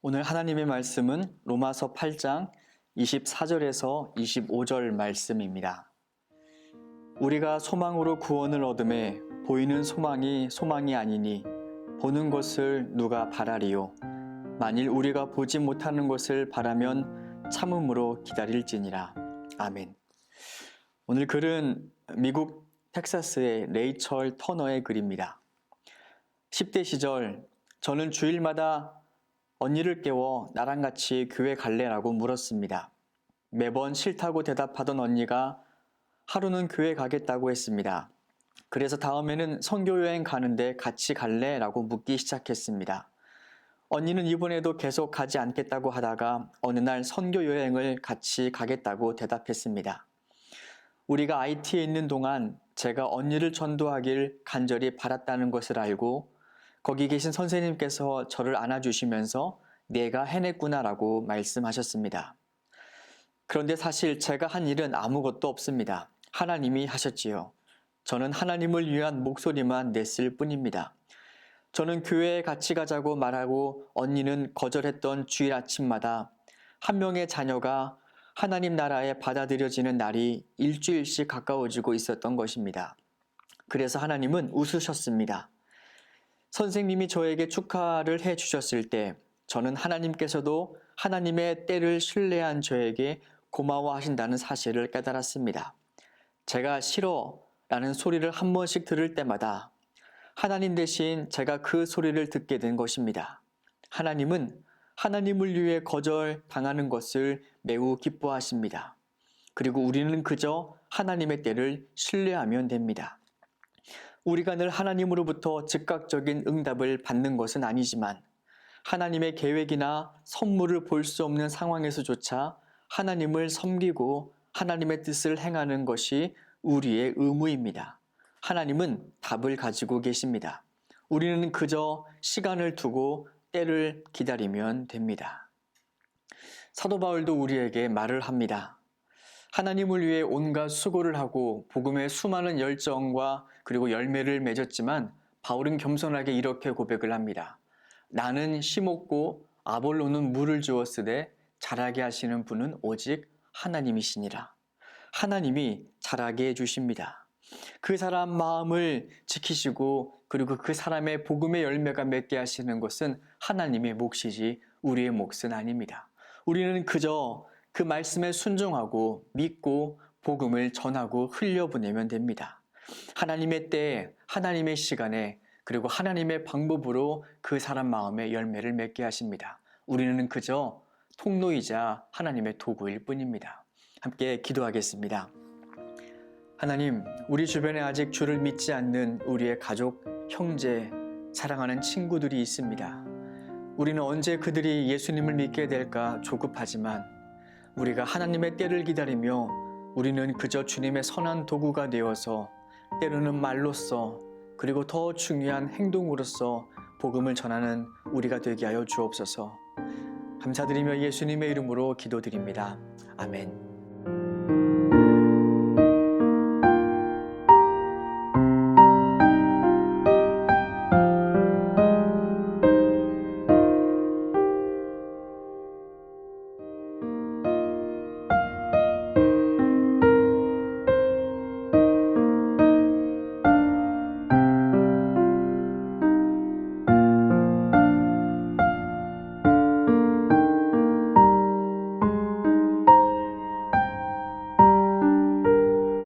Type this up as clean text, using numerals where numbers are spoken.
오늘 하나님의 말씀은 로마서 8장 24절에서 25절 말씀입니다. 우리가 소망으로 구원을 얻음에 보이는 소망이 소망이 아니니 보는 것을 누가 바라리요. 만일 우리가 보지 못하는 것을 바라면 참음으로 기다릴지니라. 아멘. 오늘 글은 미국 텍사스의 레이첼 터너의 글입니다. 10대 시절 저는 주일마다 언니를 깨워 나랑 같이 교회 갈래라고 물었습니다. 매번 싫다고 대답하던 언니가 하루는 교회 가겠다고 했습니다. 그래서 다음에는 선교여행 가는데 같이 갈래라고 묻기 시작했습니다. 언니는 이번에도 계속 가지 않겠다고 하다가 어느 날 선교여행을 같이 가겠다고 대답했습니다. 우리가 IT에 있는 동안 제가 언니를 전도하길 간절히 바랐다는 것을 알고 거기 계신 선생님께서 저를 안아주시면서 내가 해냈구나라고 말씀하셨습니다. 그런데 사실 제가 한 일은 아무것도 없습니다. 하나님이 하셨지요. 저는 하나님을 위한 목소리만 냈을 뿐입니다. 저는 교회에 같이 가자고 말하고 언니는 거절했던 주일 아침마다 한 명의 자녀가 하나님 나라에 받아들여지는 날이 일주일씩 가까워지고 있었던 것입니다. 그래서 하나님은 웃으셨습니다. 선생님이 저에게 축하를 해주셨을 때 저는 하나님께서도 하나님의 때를 신뢰한 저에게 고마워하신다는 사실을 깨달았습니다. 제가 싫어라는 소리를 한 번씩 들을 때마다 하나님 대신 제가 그 소리를 듣게 된 것입니다. 하나님은 하나님을 위해 거절당하는 것을 매우 기뻐하십니다. 그리고 우리는 그저 하나님의 때를 신뢰하면 됩니다. 우리가 늘 하나님으로부터 즉각적인 응답을 받는 것은 아니지만 하나님의 계획이나 선물을 볼 수 없는 상황에서조차 하나님을 섬기고 하나님의 뜻을 행하는 것이 우리의 의무입니다. 하나님은 답을 가지고 계십니다. 우리는 그저 시간을 두고 때를 기다리면 됩니다. 사도 바울도 우리에게 말을 합니다. 하나님을 위해 온갖 수고를 하고 복음의 수많은 열정과 그리고 열매를 맺었지만 바울은 겸손하게 이렇게 고백을 합니다. 나는 심었고 아볼로는 물을 주었으되 자라게 하시는 분은 오직 하나님이시니라. 하나님이 자라게 해주십니다. 그 사람 마음을 지키시고 그리고 그 사람의 복음의 열매가 맺게 하시는 것은 하나님의 몫이지 우리의 몫은 아닙니다. 우리는 그저 그 말씀에 순종하고 믿고 복음을 전하고 흘려보내면 됩니다. 하나님의 때에 하나님의 시간에 그리고 하나님의 방법으로 그 사람 마음에 열매를 맺게 하십니다. 우리는 그저 통로이자 하나님의 도구일 뿐입니다. 함께 기도하겠습니다. 하나님, 우리 주변에 아직 주를 믿지 않는 우리의 가족, 형제, 사랑하는 친구들이 있습니다. 우리는 언제 그들이 예수님을 믿게 될까 조급하지만 우리가 하나님의 때를 기다리며 우리는 그저 주님의 선한 도구가 되어서 때로는 말로써 그리고 더 중요한 행동으로써 복음을 전하는 우리가 되게 하여 주옵소서. 감사드리며 예수님의 이름으로 기도드립니다. 아멘.